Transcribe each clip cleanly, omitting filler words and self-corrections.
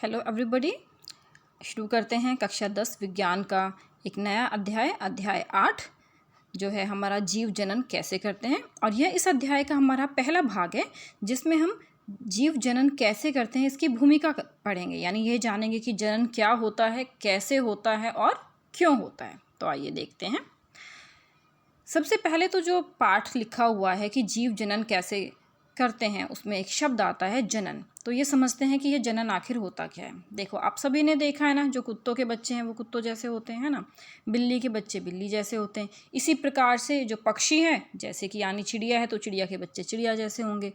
Hello everybody. शुरू करते हैं कक्षा 10 विज्ञान का एक नया अध्याय 8 जो है हमारा जीव जनन कैसे करते हैं। और यह इस अध्याय का हमारा पहला भाग है जिसमें हम जीव जनन कैसे करते हैं इसकी भूमिका पढ़ेंगे, यानी ये जानेंगे कि जनन क्या होता है, कैसे होता है और क्यों होता है। तो आइए देखते हैं। सबसे पहले तो जो पाठ लिखा हुआ है कि जीव जनन कैसे करते हैं उसमें एक शब्द आता है जनन। तो ये समझते हैं कि ये जनन आखिर होता क्या है। देखो, आप सभी ने देखा है ना, जो कुत्तों के बच्चे हैं वो कुत्तों जैसे होते हैं ना, बिल्ली के बच्चे बिल्ली जैसे होते हैं। इसी प्रकार से जो पक्षी हैं, जैसे कि यानी चिड़िया है तो चिड़िया के बच्चे चिड़िया जैसे होंगे,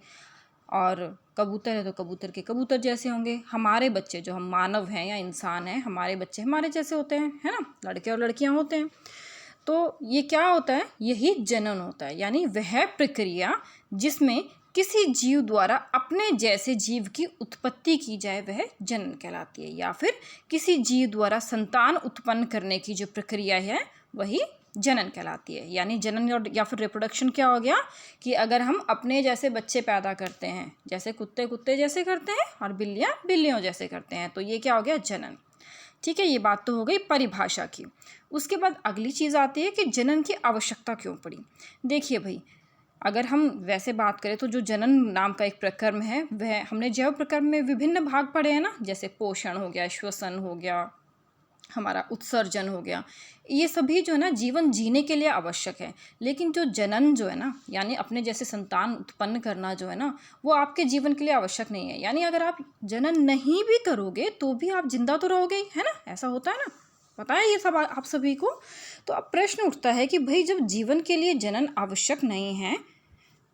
और कबूतर है तो कबूतर के कबूतर जैसे होंगे। हमारे बच्चे जो हम मानव हैं या इंसान हैं, हमारे बच्चे हमारे जैसे होते हैं, है ना, लड़के और लड़कियां होते हैं। तो ये क्या होता है, यही जनन होता है, यानी वह प्रक्रिया जिसमें किसी जीव द्वारा अपने जैसे जीव की उत्पत्ति की जाए वह जनन कहलाती है। या फिर किसी जीव द्वारा संतान उत्पन्न करने की जो प्रक्रिया है वही जनन कहलाती है। यानी जनन और या फिर रिप्रोडक्शन क्या हो गया कि अगर हम अपने जैसे बच्चे पैदा करते हैं, जैसे कुत्ते कुत्ते जैसे करते हैं और बिल्लियाँ बिल्लियों जैसे करते हैं, तो ये क्या हो गया, जनन। ठीक है, ये बात तो हो गई परिभाषा की। उसके बाद अगली चीज़ आती है कि जनन की आवश्यकता क्यों पड़ी। देखिए भाई, अगर हम वैसे बात करें तो जो जनन नाम का एक प्रक्रम है, वह हमने जैव प्रक्रम में विभिन्न भाग पढ़े हैं ना, जैसे पोषण हो गया, श्वसन हो गया, हमारा उत्सर्जन हो गया। ये सभी जो है ना जीवन जीने के लिए आवश्यक है। लेकिन जो जनन जो है ना, यानी अपने जैसे संतान उत्पन्न करना जो है ना, वो आपके जीवन के लिए आवश्यक नहीं है। यानी अगर आप जनन नहीं भी करोगे तो भी आप जिंदा तो रहोगे ही, है ना, ऐसा होता है ना, पता है ये सब आप सभी को। तो अब प्रश्न उठता है कि भाई जब जीवन के लिए जनन आवश्यक नहीं है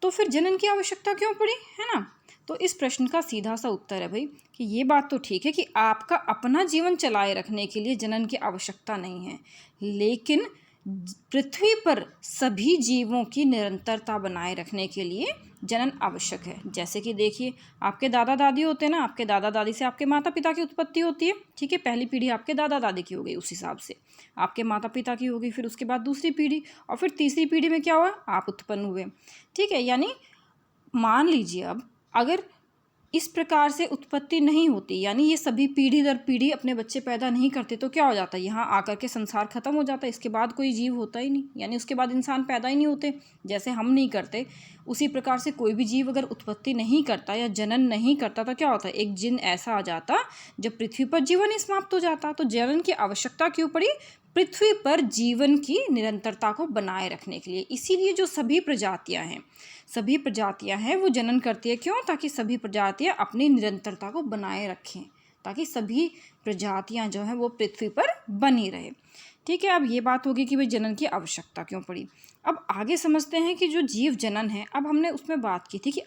तो फिर जनन की आवश्यकता क्यों पड़ी, है ना। तो इस प्रश्न का सीधा सा उत्तर है भाई कि ये बात तो ठीक है कि आपका अपना जीवन चलाए रखने के लिए जनन की आवश्यकता नहीं है, लेकिन पृथ्वी पर सभी जीवों की निरंतरता बनाए रखने के लिए जनन आवश्यक है। जैसे कि देखिए, आपके दादा दादी होते हैं ना, आपके दादा दादी से आपके माता पिता की उत्पत्ति होती है। ठीक है, पहली पीढ़ी आपके दादा दादी की हो गई, उस हिसाब से आपके माता पिता की हो गई, फिर उसके बाद दूसरी पीढ़ी, और फिर तीसरी पीढ़ी में क्या हुआ, आप उत्पन्न हुए। ठीक है, यानी मान लीजिए अब अगर इस प्रकार से उत्पत्ति नहीं होती, यानी ये सभी पीढ़ी दर पीढ़ी अपने बच्चे पैदा नहीं करते, तो क्या हो जाता है, यहाँ आकर के संसार खत्म हो जाता है। इसके बाद कोई जीव होता ही नहीं, यानी उसके बाद इंसान पैदा ही नहीं होते। जैसे हम नहीं करते, उसी प्रकार से कोई भी जीव अगर उत्पत्ति नहीं करता या जनन नहीं करता तो क्या होता है, एक दिन ऐसा आ जाता जब पृथ्वी पर जीवन ही समाप्त हो जाता। तो जनन की आवश्यकता क्यों पड़ी, पृथ्वी पर जीवन की निरंतरता को बनाए रखने के लिए। इसीलिए जो सभी प्रजातियां हैं वो जनन करती है। क्यों, ताकि सभी प्रजातियां अपनी निरंतरता को बनाए रखें, ताकि सभी प्रजातियां जो हैं वो पृथ्वी पर बनी रहे। ठीक है, अब ये बात होगी कि भाई जनन की आवश्यकता क्यों पड़ी। अब आगे समझते हैं कि जो जीव जनन है, अब हमने उसमें बात की थी कि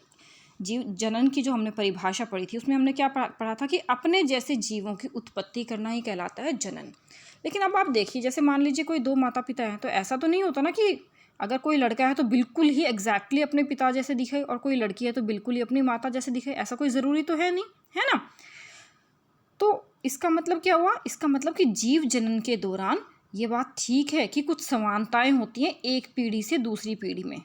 जीव जनन की जो हमने परिभाषा पढ़ी थी उसमें हमने क्या पढ़ा था कि अपने जैसे जीवों की उत्पत्ति करना ही कहलाता है जनन। लेकिन अब आप देखिए, जैसे मान लीजिए कोई दो माता पिता हैं, तो ऐसा तो नहीं होता ना कि अगर कोई लड़का है तो बिल्कुल ही एग्जैक्टली अपने पिता जैसे दिखे और कोई लड़की है तो बिल्कुल ही अपनी माता जैसे दिखे। ऐसा कोई ज़रूरी तो है नहीं, है ना। तो इसका मतलब क्या हुआ, इसका मतलब कि जीव जनन के दौरान ये बात ठीक है कि कुछ समानताएं होती हैं एक पीढ़ी से दूसरी पीढ़ी में।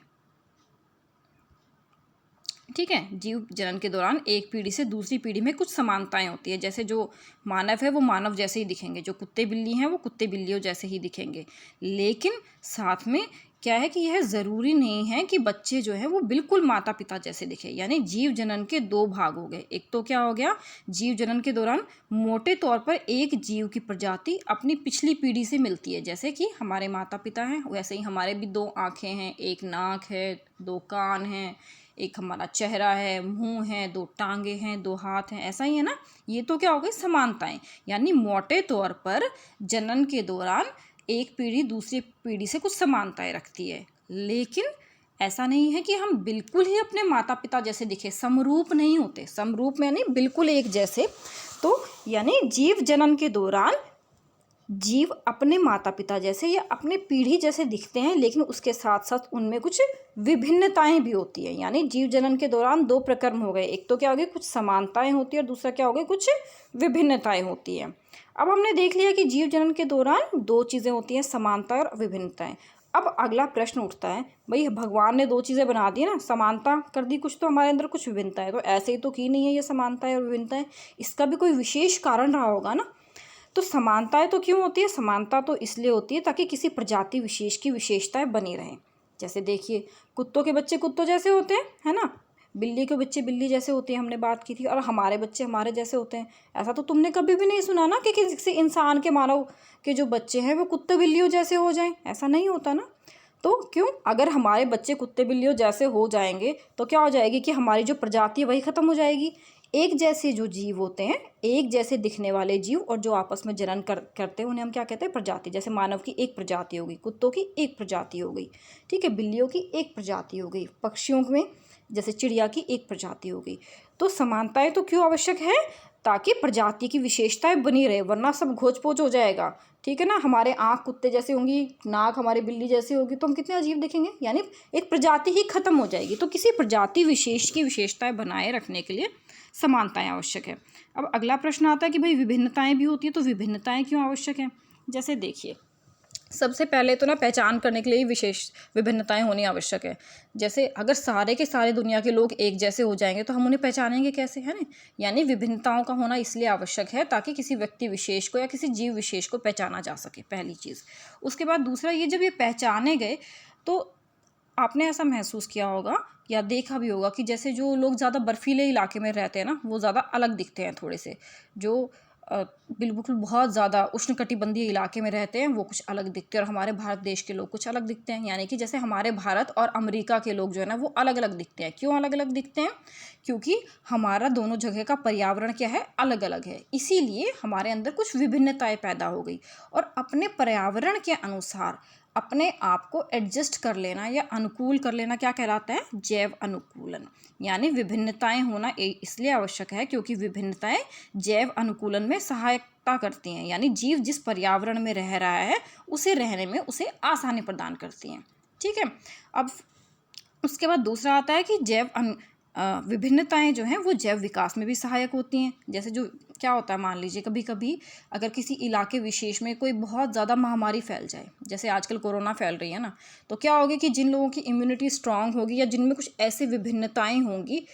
ठीक है, जीव जनन के दौरान एक पीढ़ी से दूसरी पीढ़ी में कुछ समानताएं होती है। जैसे जो मानव है वो मानव जैसे ही दिखेंगे, जो कुत्ते बिल्ली हैं वो कुत्ते बिल्लियों जैसे ही दिखेंगे। लेकिन साथ में क्या है कि यह ज़रूरी नहीं है कि बच्चे जो हैं वो बिल्कुल माता पिता जैसे दिखे। यानी जीव जनन के दो भाग हो गए। एक तो क्या हो गया, जीव जनन के दौरान मोटे तौर पर एक जीव की प्रजाति अपनी पिछली पीढ़ी से मिलती है। जैसे कि हमारे माता पिता हैं, वैसे ही हमारे भी दो आँखें हैं, एक नाक है, दो कान हैं, एक हमारा चेहरा है, मुंह है, दो टांगे हैं, दो हाथ हैं, ऐसा ही है ना। ये तो क्या हो गई, समानताएं। यानी मोटे तौर पर जनन के दौरान एक पीढ़ी दूसरी पीढ़ी से कुछ समानताएं रखती है, लेकिन ऐसा नहीं है कि हम बिल्कुल ही अपने माता पिता जैसे दिखे, समरूप नहीं होते। समरूप में यानी बिल्कुल एक जैसे। तो यानी जीव जनन के दौरान जीव अपने माता पिता जैसे या अपने पीढ़ी जैसे दिखते हैं, लेकिन उसके साथ साथ उनमें कुछ विभिन्नताएं भी होती हैं। यानी जीव जनन के दौरान दो प्रक्रम हो गए, एक तो क्या हो गई, कुछ समानताएं होती है, और दूसरा क्या हो गई, कुछ विभिन्नताएं होती हैं। अब हमने देख लिया कि जीव जनन के दौरान दो चीज़ें होती हैं, समानता और विभिन्नताएं। अब अगला प्रश्न उठता है, भाई भगवान ने दो चीज़ें बना दी ना, समानता कर दी कुछ, तो हमारे अंदर कुछ विभिन्नता है, तो ऐसे ही तो की नहीं है ये समानताएं और विभिन्नताएं, इसका भी कोई विशेष कारण रहा होगा ना। तो समानताएं तो क्यों होती है? समानता तो इसलिए होती है ताकि किसी प्रजाति विशेष की विशेषताएं बनी रहें। जैसे देखिए, कुत्तों के बच्चे कुत्तों जैसे होते हैं, है ना, बिल्ली के बच्चे बिल्ली जैसे होते हैं, हमने बात की थी, और हमारे बच्चे हमारे जैसे होते हैं। ऐसा तो तुमने कभी भी नहीं सुना ना कि किसी इंसान के, मानव के जो बच्चे हैं वो कुत्ते बिल्लियों जैसे हो जाएं, ऐसा नहीं होता ना। तो क्यों? अगर हमारे बच्चे कुत्ते बिल्लियों जैसे हो जाएंगे तो क्या हो जाएगी कि हमारी जो प्रजाति है वही ख़त्म हो जाएगी। एक जैसे जो जीव होते हैं, एक जैसे दिखने वाले जीव, और जो आपस में जनन करते हैं, उन्हें हम क्या कहते हैं? प्रजाति। जैसे मानव की एक प्रजाति हो गई, कुत्तों की एक प्रजाति हो गई, ठीक है, बिल्लियों की एक प्रजाति हो गई, पक्षियों में जैसे चिड़िया की एक प्रजाति हो गई। तो समानताएं तो क्यों आवश्यक है? ताकि प्रजाति की विशेषताएं बनी रहे, वरना सब घोच पोच हो जाएगा, ठीक है ना। हमारे आँख कुत्ते जैसी होंगी, नाक हमारी बिल्ली जैसी होगी, तो हम कितने अजीब दिखेंगे, यानी एक प्रजाति ही खत्म हो जाएगी। तो किसी प्रजाति विशेष की विशेषताएं बनाए रखने के लिए समानताएं आवश्यक है। अब अगला प्रश्न आता है कि भाई विभिन्नताएं भी होती है, तो विभिन्नताएं क्यों आवश्यक हैं? जैसे देखिए, सबसे पहले तो ना पहचान करने के लिए विशेष विभिन्नताएं होनी आवश्यक है। जैसे अगर सारे के सारे दुनिया के लोग एक जैसे हो जाएंगे तो हम उन्हें पहचानेंगे कैसे, है ना। यानी विभिन्नताओं का होना इसलिए आवश्यक है ताकि किसी व्यक्ति विशेष को या किसी जीव विशेष को पहचाना जा सके, पहली चीज़। उसके बाद दूसरा, ये जब ये पहचाने गए तो आपने ऐसा महसूस किया होगा या देखा भी होगा कि जैसे जो लोग ज़्यादा बर्फीले इलाके में रहते हैं ना, वो ज़्यादा अलग दिखते हैं थोड़े से। जो बिल्कुल बहुत ज़्यादा उष्णकटिबंधीय इलाके में रहते हैं वो कुछ अलग दिखते हैं, और हमारे भारत देश के लोग कुछ अलग दिखते हैं। यानी कि जैसे हमारे भारत और अमेरिका के लोग जो है ना वो अलग अलग दिखते हैं। क्यों अलग अलग दिखते हैं? क्योंकि हमारा दोनों जगह का पर्यावरण क्या है? अलग अलग है। इसीलिए हमारे अंदर कुछ विभिन्नताएं पैदा हो गई, और अपने पर्यावरण के अनुसार अपने आप को एडजस्ट कर लेना या अनुकूल कर लेना क्या कहलाता है? जैव अनुकूलन। यानी विभिन्नताएं होना इसलिए आवश्यक है क्योंकि विभिन्नताएं जैव अनुकूलन में सहायता करती हैं। यानी जीव जिस पर्यावरण में रह रहा है उसे रहने में उसे आसानी प्रदान करती हैं, ठीक है। अब उसके बाद दूसरा आता है कि विभिन्नताएं जो हैं वो जैव विकास में भी सहायक होती हैं। जैसे जो क्या होता है, मान लीजिए कभी कभी अगर किसी इलाके विशेष में कोई बहुत ज़्यादा महामारी फैल जाए, जैसे आजकल कोरोना फैल रही है ना, तो क्या होगी कि जिन लोगों की इम्यूनिटी स्ट्रांग होगी या जिनमें कुछ ऐसी विभिन्नताएं होंगी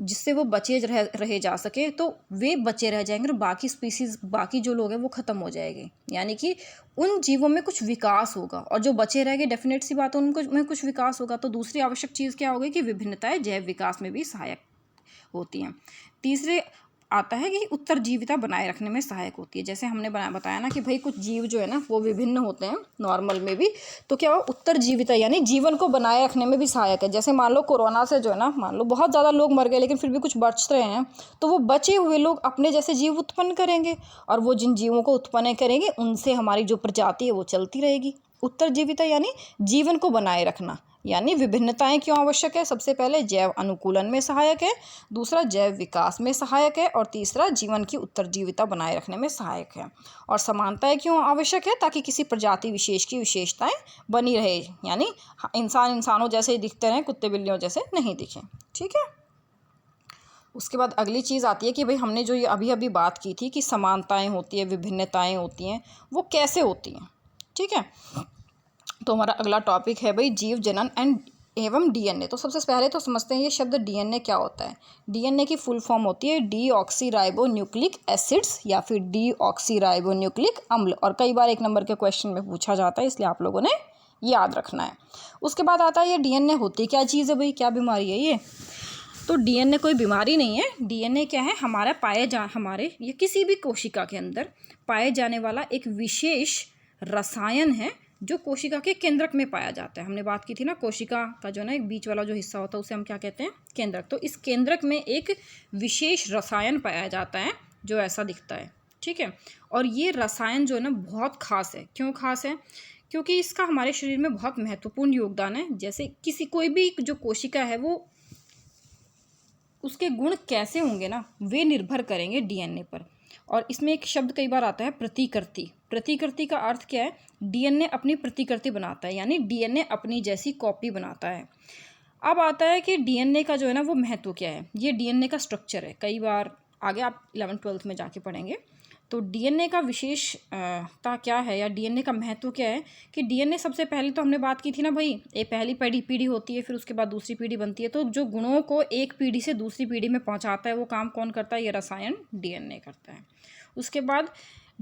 जिससे वो बचे रहे जा सके, तो वे बचे रह जाएंगे और बाकी स्पीसीज, बाकी जो लोग हैं वो ख़त्म हो जाएंगे। यानी कि उन जीवों में कुछ विकास होगा, और जो बचे रह गए डेफिनेट सी बात है उनको में कुछ विकास होगा। तो दूसरी आवश्यक चीज़ क्या होगी कि विभिन्नताएं जैव विकास में भी सहायक होती हैं। तीसरे आता है कि उत्तरजीविता बनाए रखने में सहायक होती है। जैसे हमने बताया ना कि भाई कुछ जीव जो है ना वो विभिन्न होते हैं नॉर्मल में भी, तो क्या वो उत्तरजीविता यानी जीवन को बनाए रखने में भी सहायक है। जैसे मान लो कोरोना से जो है ना, मान लो बहुत ज़्यादा लोग मर गए लेकिन फिर भी कुछ बच रहे हैं, तो वो बचे हुए लोग अपने जैसे जीव उत्पन्न करेंगे, और वो जिन जीवों को उत्पन्न करेंगे उनसे हमारी जो प्रजाति है वो चलती रहेगी। उत्तरजीविता यानी जीवन को बनाए रखना। यानी विभिन्नताएं क्यों आवश्यक है? सबसे पहले जैव अनुकूलन में सहायक है, दूसरा जैव विकास में सहायक है, और तीसरा जीवन की उत्तरजीविता बनाए रखने में सहायक है। और समानताएं क्यों आवश्यक है? ताकि किसी प्रजाति विशेष की विशेषताएं बनी रहे, यानी इंसान इंसानों जैसे ही दिखते रहें, कुत्ते बिल्लियों जैसे नहीं दिखें, ठीक है। उसके बाद अगली चीज़ आती है कि भाई हमने जो ये अभी अभी बात की थी कि समानताएं होती है, विभिन्नताएं होती हैं, वो कैसे होती हैं, ठीक है। तो हमारा अगला टॉपिक है भाई जीव जनन एवं डीएनए। तो सबसे पहले तो समझते हैं ये शब्द डीएनए क्या होता है। डीएनए की फुल फॉर्म होती है डीऑक्सीराइबोन्यूक्लिक एसिड्स या फिर डीऑक्सीराइबोन्यूक्लिक अम्ल, और कई बार एक नंबर के क्वेश्चन में पूछा जाता है, इसलिए आप लोगों ने याद रखना है। उसके बाद आता है ये डीएनए होती क्या चीज़ है भाई, क्या बीमारी है ये? तो डीएनए कोई बीमारी नहीं है। डीएनए क्या है? हमारे ये किसी भी कोशिका के अंदर पाए जाने वाला एक विशेष रसायन है जो कोशिका के केंद्रक में पाया जाता है। हमने बात की थी ना, कोशिका का जो ना एक बीच वाला जो हिस्सा होता है उसे हम क्या कहते हैं? केंद्रक। तो इस केंद्रक में एक विशेष रसायन पाया जाता है जो ऐसा दिखता है, ठीक है। और ये रसायन जो है ना बहुत खास है। क्यों खास है? क्योंकि इसका हमारे शरीर में बहुत महत्वपूर्ण योगदान है। जैसे कोई भी जो कोशिका है वो उसके गुण कैसे होंगे ना, वे निर्भर करेंगे डीएनए पर। और इसमें एक शब्द कई बार आता है प्रतिकृति। प्रतिकृति का अर्थ क्या है? डीएनए अपनी प्रतिकृति बनाता है, यानी डीएनए अपनी जैसी कॉपी बनाता है। अब आता है कि डीएनए का जो है ना वो महत्व क्या है। ये डीएनए का स्ट्रक्चर है। कई बार आगे आप 11th-12th में जाके पढ़ेंगे। तो डीएनए का विशेषता क्या है या डीएनए का महत्व क्या है कि डीएनए सबसे पहले तो हमने बात की थी ना भाई, ये पहली पीढ़ी होती है, फिर उसके बाद दूसरी पीढ़ी बनती है। तो जो गुणों को एक पीढ़ी से दूसरी पीढ़ी में पहुंचाता है वो काम कौन करता है? ये रसायन डीएनए करता है। उसके बाद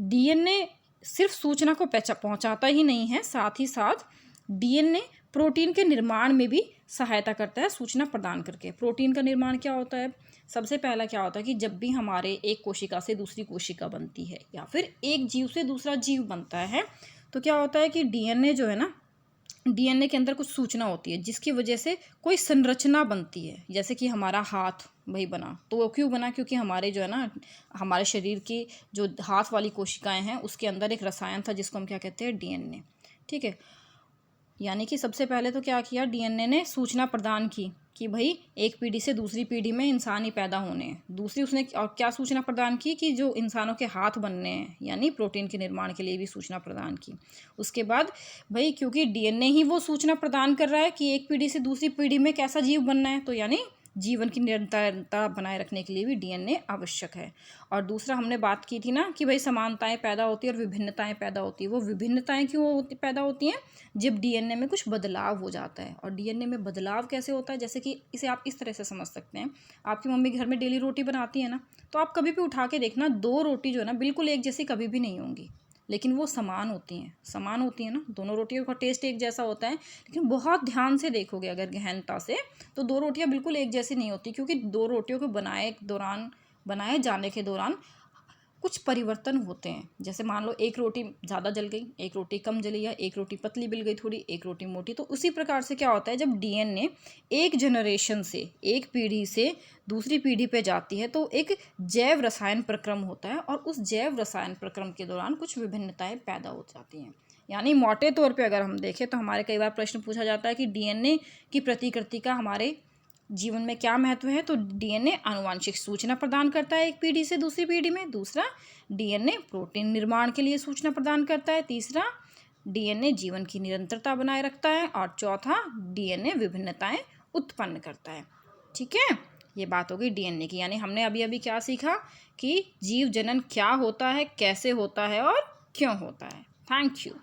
डीएनए सिर्फ सूचना को पहुंचाता ही नहीं है, साथ ही साथ डीएनए प्रोटीन के निर्माण में भी सहायता करता है, सूचना प्रदान करके। प्रोटीन का निर्माण क्या होता है? सबसे पहला क्या होता है कि जब भी हमारे एक कोशिका से दूसरी कोशिका बनती है या फिर एक जीव से दूसरा जीव बनता है, तो क्या होता है कि डीएनए जो है ना, डीएनए के अंदर कुछ सूचना होती है जिसकी वजह से कोई संरचना बनती है। जैसे कि हमारा हाथ वही बना, तो वो क्यों बना? क्योंकि हमारे जो है ना, हमारे शरीर की जो हाथ वाली कोशिकाएं हैं उसके अंदर एक रसायन था जिसको हम क्या कहते हैं? डीएनए। ठीक है, यानी कि सबसे पहले तो क्या किया? डीएनए ने सूचना प्रदान की कि भाई एक पीढ़ी से दूसरी पीढ़ी में इंसान ही पैदा होने हैं। दूसरी उसने और क्या सूचना प्रदान की कि जो इंसानों के हाथ बनने हैं, यानी प्रोटीन के निर्माण के लिए भी सूचना प्रदान की। उसके बाद भाई क्योंकि डीएनए ही वो सूचना प्रदान कर रहा है कि एक पीढ़ी से दूसरी पीढ़ी में कैसा जीव बनना है, तो यानी जीवन की निरंतरता बनाए रखने के लिए भी डीएनए आवश्यक है। और दूसरा हमने बात की थी ना कि भाई समानताएं पैदा होती है और विभिन्नताएं पैदा होती है। वो विभिन्नताएं क्यों पैदा होती हैं? जब डीएनए में कुछ बदलाव हो जाता है। और डीएनए में बदलाव कैसे होता है? जैसे कि इसे आप इस तरह से समझ सकते हैं, आपकी मम्मी घर में डेली रोटी बनाती है ना, तो आप कभी भी उठा के देखना, 2 रोटी जो है ना बिल्कुल एक जैसी कभी भी नहीं होंगी, लेकिन वो समान होती हैं ना। दोनों रोटियों का टेस्ट एक जैसा होता है, लेकिन बहुत ध्यान से देखोगे अगर गहनता से, तो 2 रोटियां बिल्कुल एक जैसी नहीं होती, क्योंकि 2 रोटियों को बनाए जाने के दौरान कुछ परिवर्तन होते हैं। जैसे मान लो एक रोटी ज़्यादा जल गई, एक रोटी कम जली, या एक रोटी पतली बिल गई थोड़ी, एक रोटी मोटी। तो उसी प्रकार से क्या होता है, जब डीएनए एक जनरेशन से, एक पीढ़ी से दूसरी पीढ़ी पे जाती है, तो एक जैव रसायन प्रक्रम होता है, और उस जैव रसायन प्रक्रम के दौरान कुछ विभिन्नताएं पैदा हो जाती हैं। यानी मोटे तौर पे अगर हम देखें तो हमारे कई बार प्रश्न पूछा जाता है कि डीएनए की प्रतिकृति का हमारे जीवन में क्या महत्व है? तो डीएनए आनुवांशिक सूचना प्रदान करता है एक पीढ़ी से दूसरी पीढ़ी में। दूसरा, डीएनए प्रोटीन निर्माण के लिए सूचना प्रदान करता है। तीसरा, डीएनए जीवन की निरंतरता बनाए रखता है। और चौथा, डीएनए विभिन्नताएं उत्पन्न करता है। ठीक है, ये बात हो गई डीएनए की। यानी हमने अभी अभी क्या सीखा कि जीव जनन क्या होता है, कैसे होता है और क्यों होता है। Thank you.